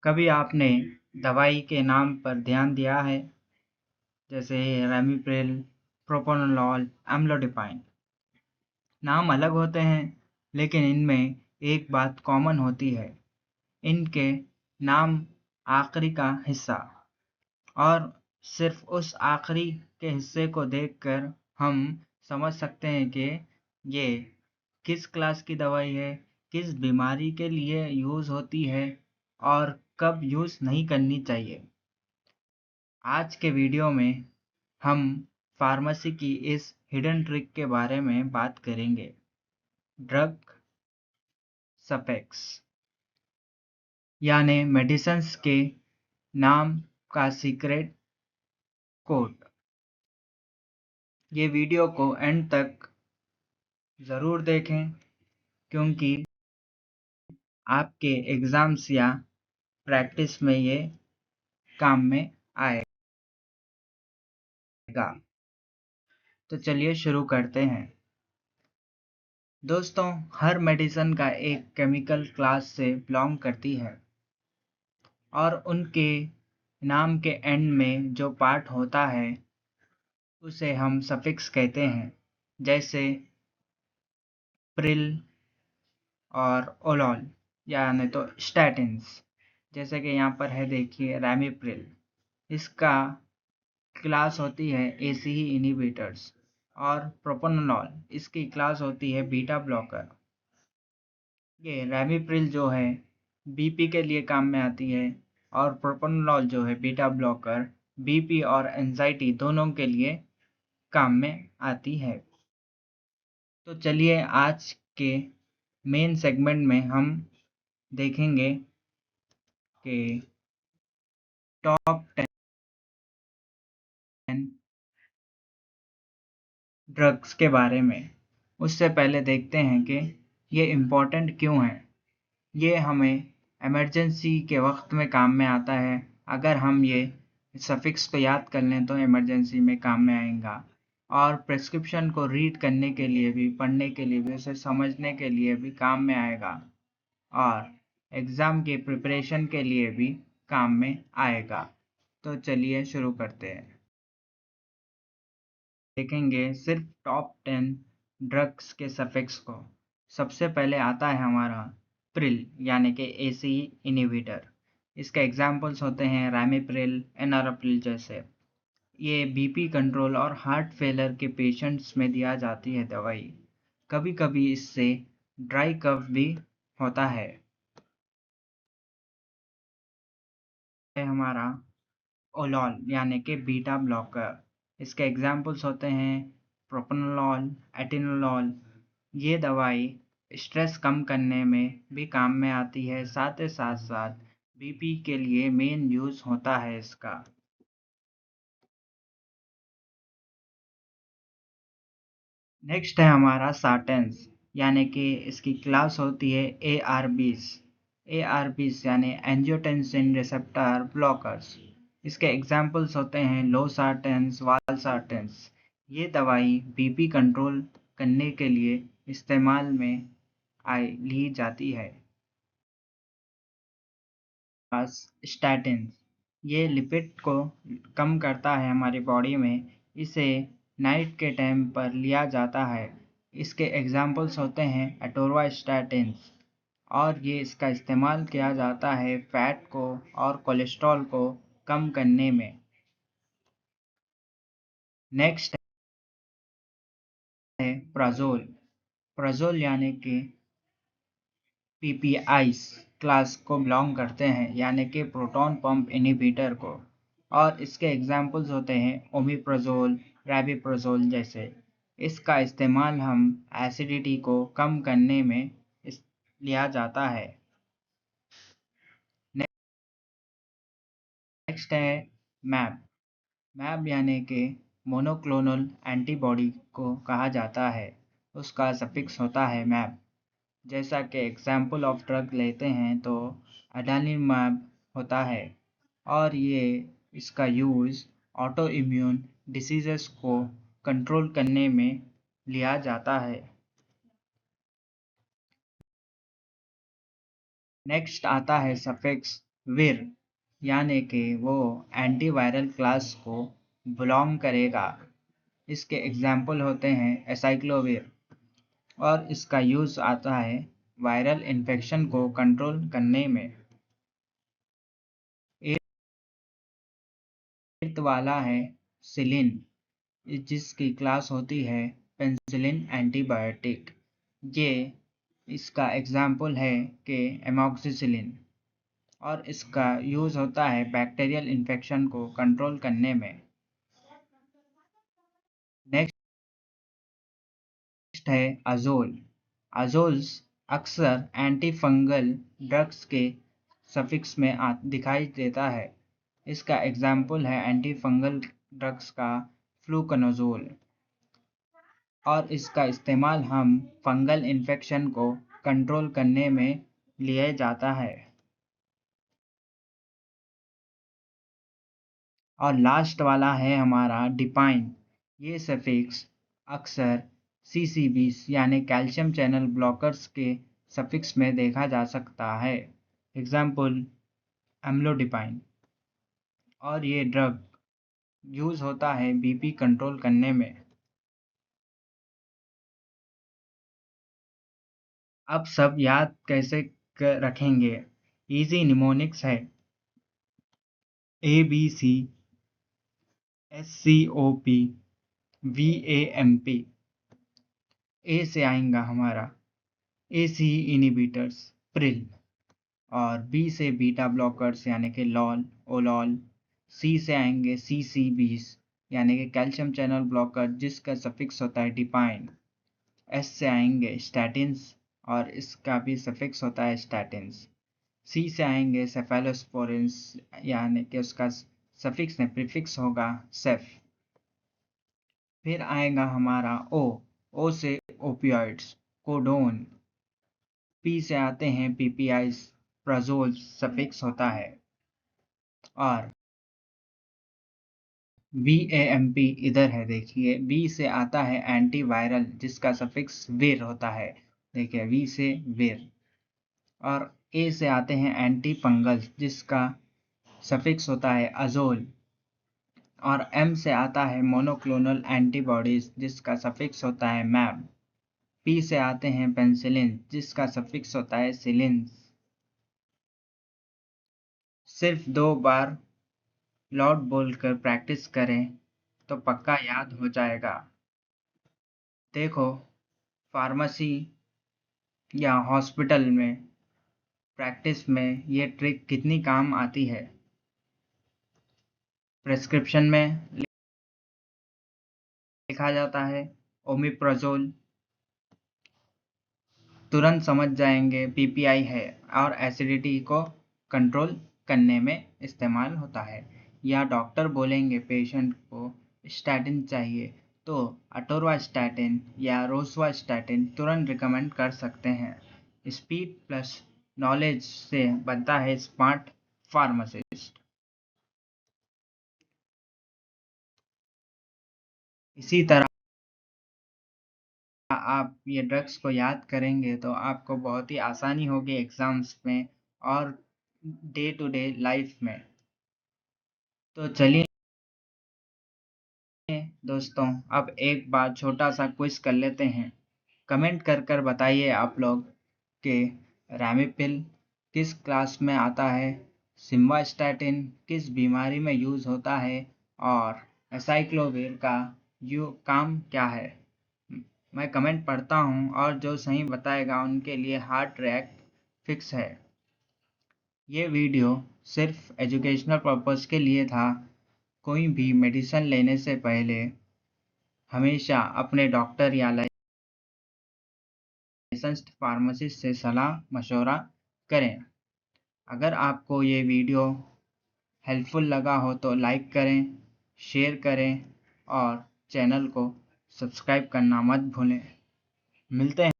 कभी आपने दवाई के नाम पर ध्यान दिया है? जैसे रेमिप्रिल, प्रोप्रानोलॉल, एम्लोडिपाइन। नाम अलग होते हैं, लेकिन इनमें एक बात कॉमन होती है। इनके नाम आखिरी का हिस्सा, और सिर्फ उस आखिरी के हिस्से को देखकर हम समझ सकते हैं कि ये किस क्लास की दवाई है, किस बीमारी के लिए यूज़ होती है और कब यूज़ नहीं करनी चाहिए। आज के वीडियो में हम फार्मेसी की इस हिडन ट्रिक के बारे में बात करेंगे। ड्रग सफिक्स यानी मेडिसिन्स के नाम का सीक्रेट कोड। ये वीडियो को एंड तक ज़रूर देखें, क्योंकि आपके एग्ज़ाम्स या प्रैक्टिस में ये काम में आएगा। तो चलिए शुरू करते हैं। दोस्तों, हर मेडिसिन का एक केमिकल क्लास से बिलोंग करती है, और उनके नाम के एंड में जो पार्ट होता है उसे हम सफिक्स कहते हैं। जैसे प्रिल और ओलॉल, यानी तो स्टैटिन्स। जैसे कि यहाँ पर है, देखिए रेमिप्रिल, इसका क्लास होती है एसीई इनहिबिटर्स। और प्रोप्रानोलॉल, इसकी क्लास होती है बीटा ब्लॉकर। ये रेमिप्रिल जो है बीपी के लिए काम में आती है, और प्रोप्रानोलॉल जो है बीटा ब्लॉकर बीपी और एंजाइटी दोनों के लिए काम में आती है। तो चलिए आज के मेन सेगमेंट में हम देखेंगे कि टॉप 10 ड्रग्स के बारे में। उससे पहले देखते हैं कि ये इम्पोर्टेंट क्यों है। ये हमें इमरजेंसी के वक्त में काम में आता है। अगर हम ये सफिक्स को याद कर लें तो इमरजेंसी में काम में आएगा, और प्रिस्क्रिप्शन को रीड करने के लिए भी, पढ़ने के लिए भी, उसे समझने के लिए भी काम में आएगा, और एग्ज़ाम की प्रिपरेशन के लिए भी काम में आएगा। तो चलिए शुरू करते हैं। देखेंगे सिर्फ टॉप 10 ड्रग्स के सफिक्स को। सबसे पहले आता है हमारा प्रिल, यानी कि एसीई इनहिबिटर। इसके एग्जाम्पल्स होते हैं रैमिप्रिल, एनारोप्रिल जैसे। ये बीपी कंट्रोल और हार्ट फेलर के पेशेंट्स में दिया जाती है दवाई। कभी कभी इससे ड्राई कफ भी होता है। हमारा ओलॉल, यानी कि बीटा ब्लॉकर। इसके एग्जाम्पल्स होते हैं प्रोप्रानोलॉल, एटेनोलॉल। ये दवाई स्ट्रेस कम करने में भी काम में आती है, साथ ही साथ साथ बीपी के लिए मेन यूज़ होता है इसका। नेक्स्ट है हमारा सार्टेंस, यानी कि इसकी क्लास होती है ARBs। ARBs यानी एंजियोटेंसिन रिसेप्टर ब्लॉकर्स। इसके एग्जाम्पल्स होते हैं लोसार्टेंस, वालसार्टेंस। ये दवाई बीपी कंट्रोल करने के लिए इस्तेमाल में ली जाती है। स्टैटिन, ये लिपिड को कम करता है हमारी बॉडी में। इसे नाइट के टाइम पर लिया जाता है। इसके एग्जाम्पल्स होते हैं एटोरवास्टैटिन्स, और ये इसका इस्तेमाल किया जाता है फैट को और कोलेस्ट्रॉल को कम करने में। नेक्स्ट है प्राजोल। प्राजोल यानी कि पीपीआईस क्लास को बिलोंग करते हैं, यानी कि प्रोटॉन पंप इनहिबिटर को। और इसके एग्जाम्पल्स होते हैं ओमिप्राजोल, रैबिप्राजोल जैसे। इसका इस्तेमाल हम एसिडिटी को कम करने में लिया जाता है। नेक्स्ट है मैप। मैप यानी कि मोनोक्लोनल एंटीबॉडी को कहा जाता है। उसका सफिक्स होता है मैप। जैसा कि एग्जाम्पल ऑफ ड्रग लेते हैं तो अडालिमाब होता है, और ये इसका यूज़ ऑटो इम्यून डिसीजेस को कंट्रोल करने में लिया जाता है। नेक्स्ट आता है सफिक्स विर यानी कि वो एंटीवायरल क्लास को बिलोंग करेगा। इसके एग्जाम्पल होते हैं एसाइक्लोविर, और इसका यूज़ आता है वायरल इन्फेक्शन को कंट्रोल करने में। एर्थ वाला है सिलिन, जिसकी क्लास होती है पेनिसिलिन एंटीबायोटिक। ये इसका एग्जाम्पल है कि एमॉक्सिसिलिन, और इसका यूज़ होता है बैक्टीरियल इन्फेक्शन को कंट्रोल करने में। नेक्स्ट है अज़ोल। अज़ोल्स अक्सर एंटी फंगल ड्रग्स के सफिक्स में दिखाई देता है। इसका एग्जाम्पल है एंटी फंगल ड्रग्स का फ्लूकनोजोल, और इसका इस्तेमाल हम फंगल इन्फेक्शन को कंट्रोल करने में लिया जाता है। और लास्ट वाला है हमारा डिपाइन। ये सफिक्स अक्सर CCBs यानी कैल्शियम चैनल ब्लॉकर्स के सफिक्स में देखा जा सकता है। एग्जाम्पल एम्लोडिपाइन, और ये ड्रग यूज़ होता है BP कंट्रोल करने में। अब सब याद कैसे रखेंगे? इजी निमोनिक्स है ABC, SCOP, VAMP। ए से आएगा हमारा ACE इनिबिटर्स प्रिल, और बी से बीटा ब्लॉकर्स यानी कि लॉल ओलॉल। सी से आएंगे CCBs यानी कि कैल्शियम चैनल ब्लॉकर, जिसका सफिक्स होता है डिपाइन। एस से आएंगे स्टैटिन्स, और इसका भी सफिक्स होता है स्टैटिन्स। सी से आएंगे सेफेलोस्पोरिन्स, यानी कि उसका सफिक्स में प्रीफिक्स होगा सेफ। फिर आएगा हमारा ओ से ओपियोइड्स कोडोन। पी से आते हैं PPIs, प्राजोल सफिक्स होता है। और VAMP इधर है, देखिए। बी से आता है एंटीवायरल, जिसका सफिक्स विर होता है, देखिए वी से विर। और ए से आते हैं एंटी फंगल, जिसका सफिक्स होता है अजोल। और एम से आता है मोनोक्लोनल एंटीबॉडीज, जिसका सफिक्स होता है मैम। पी से आते हैं पेनिसिलिन, जिसका सफिक्स होता है सिलिन्स। सिर्फ 2 बार लॉट बोलकर प्रैक्टिस करें तो पक्का याद हो जाएगा। देखो, फार्मेसी या हॉस्पिटल में प्रैक्टिस में ये ट्रिक कितनी काम आती है। प्रेस्क्रिप्शन में लिखा जाता है ओमिप्राजोल, तुरंत समझ जाएंगे PPI है, और एसिडिटी को कंट्रोल करने में इस्तेमाल होता है। या डॉक्टर बोलेंगे पेशेंट को स्टैटिन चाहिए, तो अटोरवास्टैटिन या रोसुवास्टैटिन तुरंत रिकमेंड कर सकते हैं। स्पीड प्लस नॉलेज से बनता है स्मार्ट फार्मासिस्ट। इसी तरह आप ये ड्रग्स को याद करेंगे तो आपको बहुत ही आसानी होगी एग्जाम्स में और डे टू डे लाइफ में। तो चलिए दोस्तों, अब एक बार छोटा सा क्विज कर लेते हैं। कमेंट कर बताइए आप लोग कि रैमिपिल किस क्लास में आता है, सिम्वास्टैटिन किस बीमारी में यूज़ होता है, और एसाइक्लोविर का काम क्या है। मैं कमेंट पढ़ता हूँ, और जो सही बताएगा उनके लिए हार्ट ट्रैक फिक्स है। ये वीडियो सिर्फ एजुकेशनल पर्पस के लिए था। कोई भी मेडिसिन लेने से पहले हमेशा अपने डॉक्टर या लाइसेंस्ड फार्मासिस्ट से सलाह मशवरा करें। अगर आपको ये वीडियो हेल्पफुल लगा हो तो लाइक करें, शेयर करें, और चैनल को सब्सक्राइब करना मत भूलें। मिलते हैं